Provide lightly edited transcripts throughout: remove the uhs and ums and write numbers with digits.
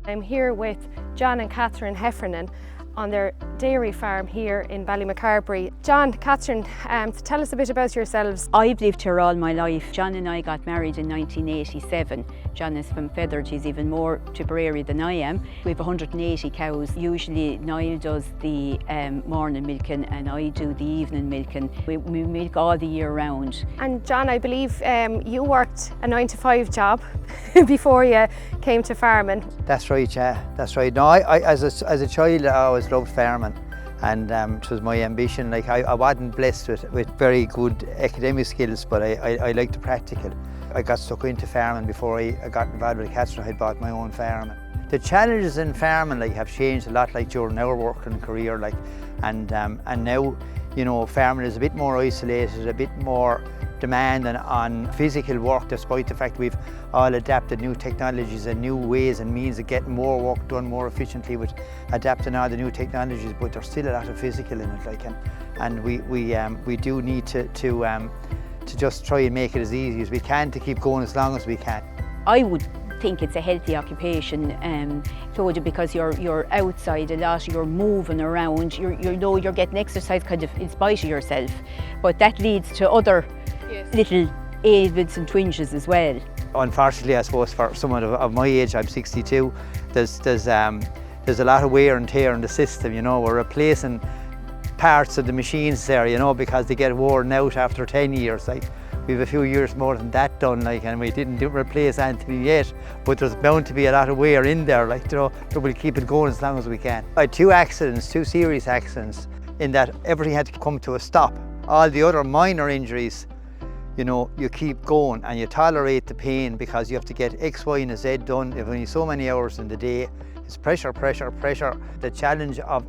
I'm here with John and Catherine Heffernan on their dairy farm here in Ballymacarbery. John, Catherine, tell us a bit about yourselves. I've lived here all my life. John and I got married in 1987. John is from Feathered, he's even more Tipperary than I am. We have 180 cows. Usually Niall does the morning milking and I do the evening milking. We milk all the year round. And John, I believe you worked a 9-to-5 job before you came to farming. That's right, yeah, that's right. No, I as a child I always loved farming, and it was my ambition. Like I wasn't blessed with very good academic skills, but I liked the practical. I got stuck into farming before I got involved with Catherine. I had bought my own farm. The challenges in farming have changed a lot during our working career, and now, you know, farming is a bit more isolated, a bit more demanding on physical work, despite the fact we've all adapted new technologies and new ways and means of getting more work done more efficiently with adapting all the new technologies, but there's still a lot of physical in it, and we do need to just try and make it as easy as we can to keep going as long as we can. I would think it's a healthy occupation, Claudia, because you're outside a lot, you're moving around, you're getting exercise kind of in spite of yourself, but that leads to other little ailments and twinges as well. Unfortunately, I suppose for someone of my age, I'm 62, there's a lot of wear and tear in the system. You know, we're replacing parts of the machines there, you know, because they get worn out after 10 years. We have a few years more than that done, and we didn't replace anything yet, but there's bound to be a lot of wear in there, you know, but we'll keep it going as long as we can. I had two serious accidents, in that everything had to come to a stop. All the other minor injuries, you know, you keep going and you tolerate the pain because you have to get X, Y and Z done. You've only so many hours in the day. It's pressure, pressure, pressure. The challenge of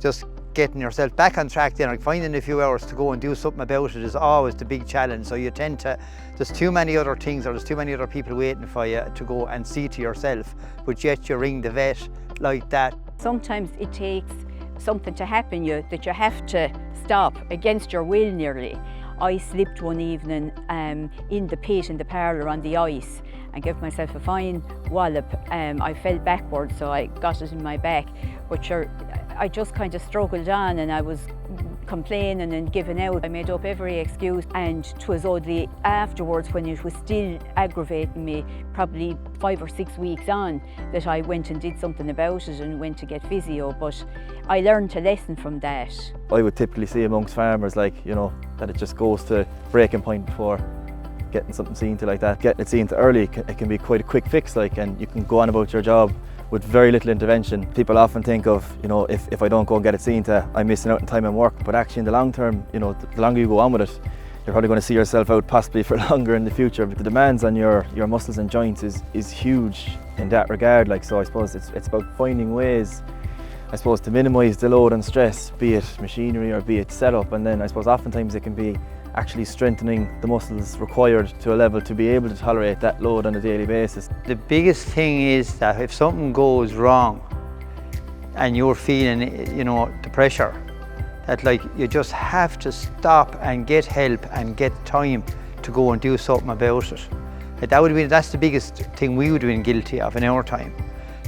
just getting yourself back on track then, like finding a few hours to go and do something about it, is always the big challenge. So you tend to, there's too many other things, or there's too many other people waiting for you to go and see to yourself, but yet you ring the vet like that. Sometimes it takes something to happen that you have to stop against your will nearly. I slipped one evening in the pit in the parlour on the ice and gave myself a fine wallop. I fell backwards, so I got it in my back, but sure, I just kind of struggled on and I was complaining and giving out. I made up every excuse, and 'twas only afterwards, when it was still aggravating me, probably 5 or 6 weeks on, that I went and did something about it and went to get physio, but I learned a lesson from that. I would typically see amongst farmers, you know, that it just goes to breaking point before getting something seen to like that. Getting it seen to early, it can be quite a quick fix, and you can go on about your job with very little intervention. People often think of, you know, if I don't go and get it seen to, I'm missing out on time and work. But actually in the long term, you know, the longer you go on with it, you're probably going to see yourself out possibly for longer in the future. But the demands on your muscles and joints is huge in that regard. So I suppose it's about finding ways, I suppose, to minimise the load and stress, be it machinery or be it setup. And then I suppose oftentimes it can be actually strengthening the muscles required to a level to be able to tolerate that load on a daily basis. The biggest thing is that if something goes wrong and you're feeling, you know, the pressure, that you just have to stop and get help and get time to go and do something about it. That's the biggest thing we would have been guilty of in our time,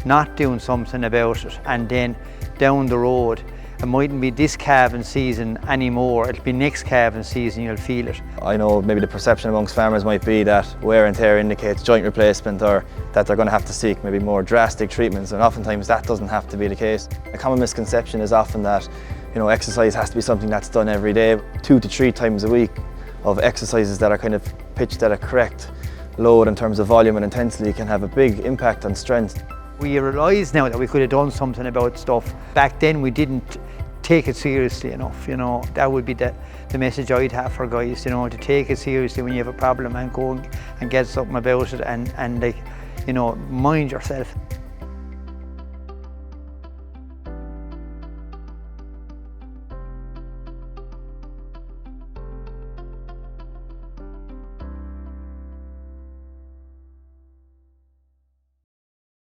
not doing something about it, and then down the road, it mightn't be this calving season anymore, it'll be next calving season you'll feel it. I know maybe the perception amongst farmers might be that wear and tear indicates joint replacement, or that they're going to have to seek maybe more drastic treatments, and oftentimes that doesn't have to be the case. A common misconception is often that, you know, exercise has to be something that's done every day. 2 to 3 times a week of exercises that are kind of pitched at a correct load in terms of volume and intensity can have a big impact on strength. We realise now that we could have done something about stuff. Back then we didn't take it seriously enough, you know. That would be the message I'd have for guys, you know, to take it seriously when you have a problem and go and get something about it, and you know, mind yourself.